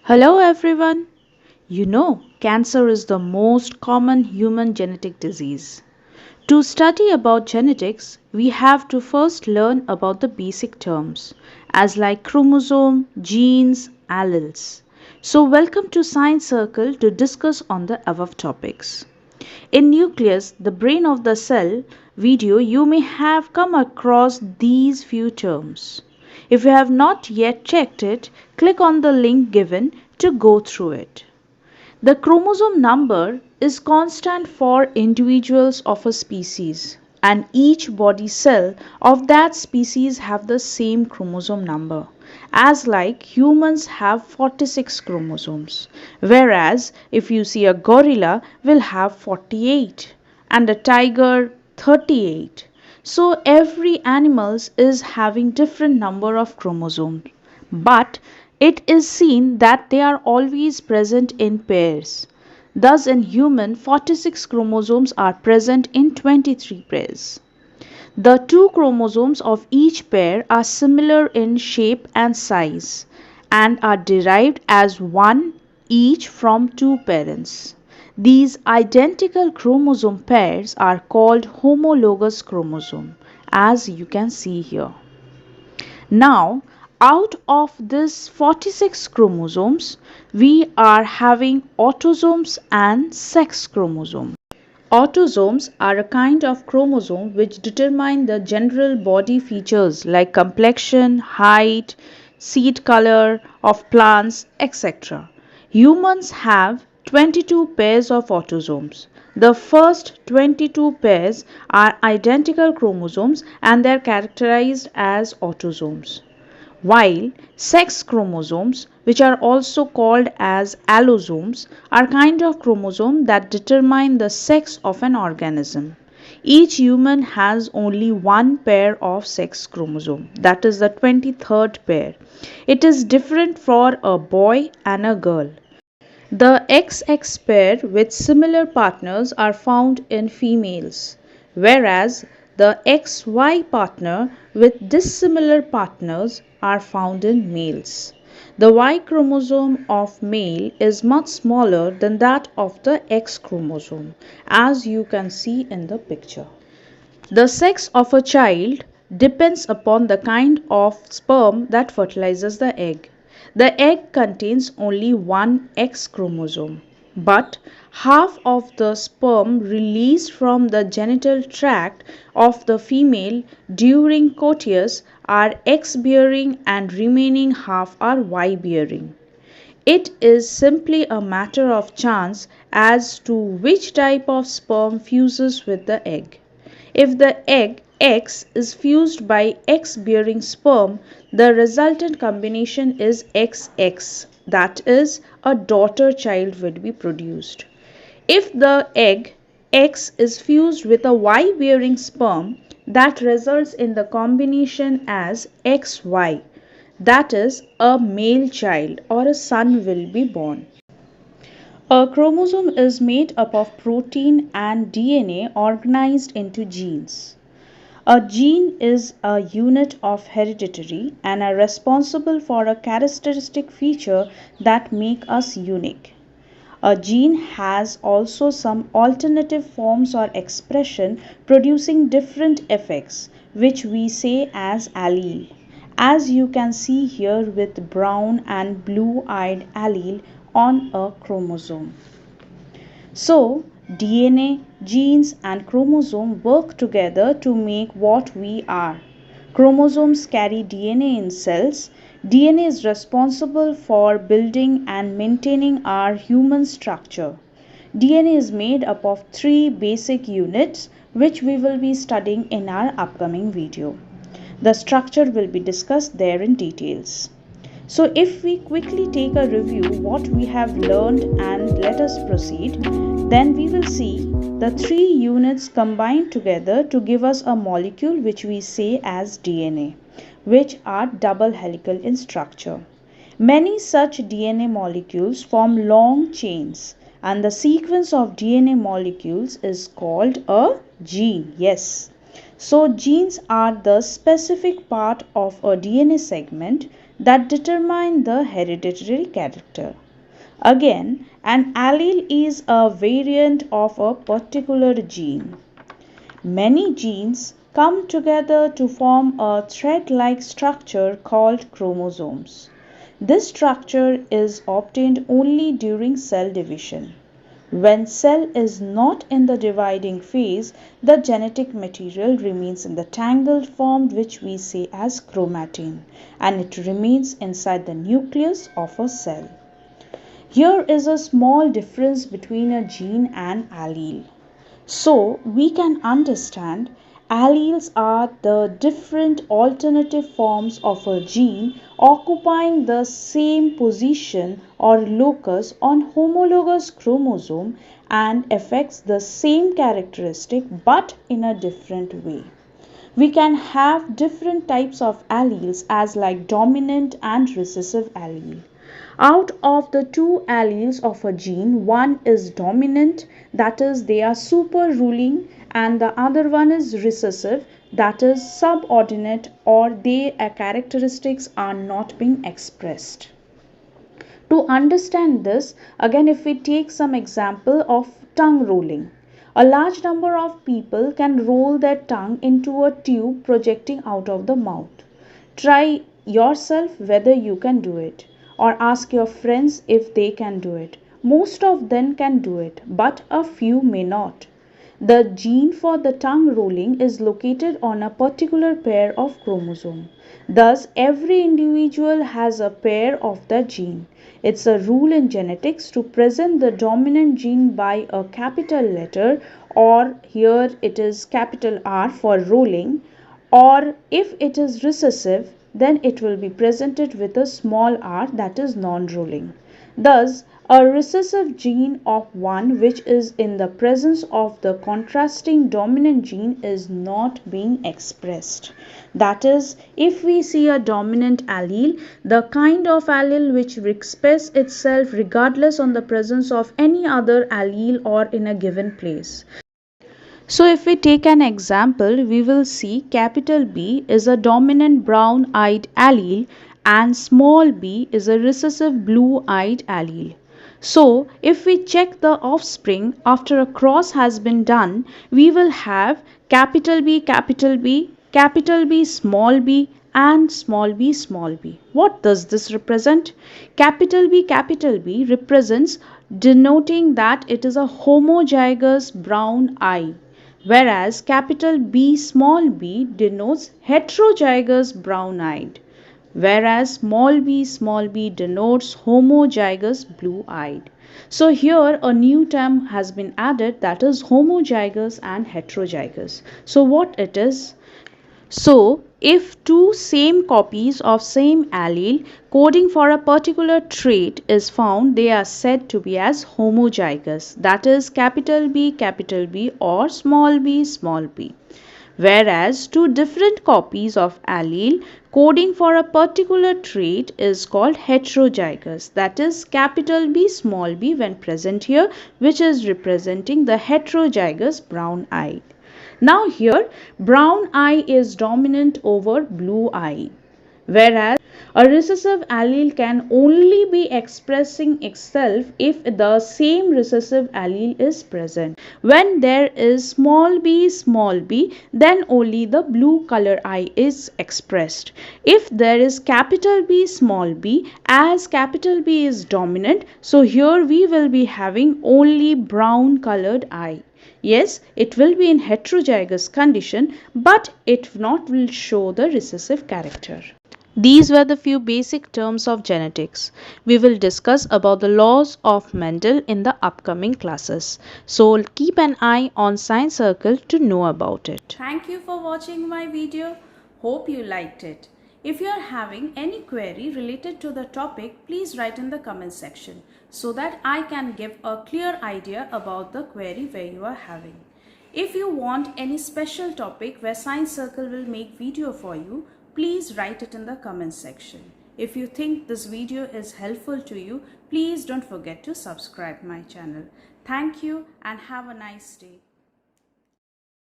Hello everyone. Cancer is the most common human genetic disease. To study about genetics, we have to first learn about the basic terms as like chromosome, genes, alleles. So welcome to Science Circle to discuss on the above topics. In Nucleus, the brain of the cell video, you may have come across these few terms. If you have not yet checked it, click on the link given to go through it. The chromosome number is constant for individuals of a species, and each body cell of that species have the same chromosome number, as like humans have 46 chromosomes, whereas if you see a gorilla will have 48 and a tiger 38. So every animals is having different number of chromosomes, but it is seen that they are always present in pairs. Thus in human 46 chromosomes are present in 23 pairs. The two chromosomes of each pair are similar in shape and size and are derived as one each from two parents. These identical chromosome pairs are called homologous chromosome, as you can see here. Now, out of this 46 chromosomes, we are having autosomes and sex chromosomes. Autosomes are a kind of chromosome which determine the general body features like complexion, height, seed color of plants, etc. Humans have 22 pairs of autosomes. The first 22 pairs are identical chromosomes and they are characterized as autosomes, while sex chromosomes, which are also called as allosomes, are kind of chromosome that determine the sex of an organism. Each human has only one pair of sex chromosome, that is the 23rd pair. It is different for a boy and a girl. The XX pair with similar partners are found in females, whereas the XY partner with dissimilar partners are found in males. The Y chromosome of male is much smaller than that of the X chromosome, as you can see in the picture. The sex of a child depends upon the kind of sperm that fertilizes the egg. The egg contains only one X chromosome, but half of the sperm released from the genital tract of the female during coitus are X bearing and remaining half are Y bearing. It is simply a matter of chance as to which type of sperm fuses with the egg. If the egg X is fused by X bearing sperm, the resultant combination is XX, that is, a daughter child will be produced. If the egg X is fused with a Y bearing sperm, that results in the combination as XY, that is, a male child or a son will be born. A chromosome is made up of protein and DNA organized into genes. A gene is a unit of heredity and are responsible for a characteristic feature that make us unique. A gene has also some alternative forms or expression producing different effects, which we say as allele, as you can see here with brown and blue-eyed allele on a chromosome. So, DNA, genes and chromosome work together to make what we are. Chromosomes carry DNA in cells. DNA is responsible for building and maintaining our human structure. DNA is made up of three basic units which we will be studying in our upcoming video. The structure will be discussed there in details. So if we quickly take a review what we have learned and let us proceed, then we will see the three units combined together to give us a molecule which we say as DNA, which are double helical in structure. Many such DNA molecules form long chains and the sequence of DNA molecules is called a gene. Yes. So genes are the specific part of a DNA segment that determine the hereditary character. Again, an allele is a variant of a particular gene. Many genes come together to form a thread-like structure called chromosomes. This structure is obtained only during cell division. When cell is not in the dividing phase, the genetic material remains in the tangled form which we say as chromatin, and it remains inside the nucleus of a cell. Here is a small difference between a gene and allele. So we can understand alleles are the different alternative forms of a gene occupying the same position or locus on homologous chromosome and affects the same characteristic but in a different way. We can have different types of alleles as like dominant and recessive allele. Out of the two alleles of a gene, one is dominant, that is, they are super ruling, and the other one is recessive, that is, subordinate, or their characteristics are not being expressed. To understand this, again, if we take some example of tongue rolling. A large number of people can roll their tongue into a tube projecting out of the mouth. Try yourself whether you can do it, or ask your friends if they can do it. Most of them can do it, but a few may not. The gene for the tongue rolling is located on a particular pair of chromosomes. Thus, every individual has a pair of the gene. It's a rule in genetics to present the dominant gene by a capital letter, or here it is capital R for rolling, or if it is recessive, then it will be presented with a small r, that is non-rolling. Thus, a recessive gene of one which is in the presence of the contrasting dominant gene is not being expressed. That is, if we see a dominant allele, the kind of allele which expresses itself regardless on the presence of any other allele or in a given place. So if we take an example, we will see capital B is a dominant brown-eyed allele and small b is a recessive blue-eyed allele. So if we check the offspring after a cross has been done, we will have capital B, capital B, capital B, small b and small b, small b. What does this represent? Capital B represents denoting that it is a homozygous brown eye, whereas capital B small b denotes heterozygous brown-eyed, whereas small b denotes homozygous blue-eyed. So here a new term has been added, that is homozygous and heterozygous. So what it is? So, if two same copies of same allele coding for a particular trait is found, they are said to be as homozygous, that is capital B or small b. Whereas two different copies of allele coding for a particular trait is called heterozygous, that is capital B small b when present here, which is representing the heterozygous brown eye. Now here brown eye is dominant over blue eye, whereas a recessive allele can only be expressing itself if the same recessive allele is present. When there is small b, then only the blue color eye is expressed. If there is capital B small b, as capital B is dominant, so here we will be having only brown colored eye. Yes, it will be in heterozygous condition, but it not will show the recessive character. These were the few basic terms of genetics. We will discuss about the laws of Mendel in the upcoming classes. So keep an eye on Science Circle to know about it. Thank you for watching my video. Hope you liked it. If you are having any query related to the topic, please write in the comment section so that I can give a clear idea about the query where you are having. If you want any special topic where Science Circle will make video for you, please write it in the comment section. If you think this video is helpful to you, please don't forget to subscribe my channel. Thank you and have a nice day.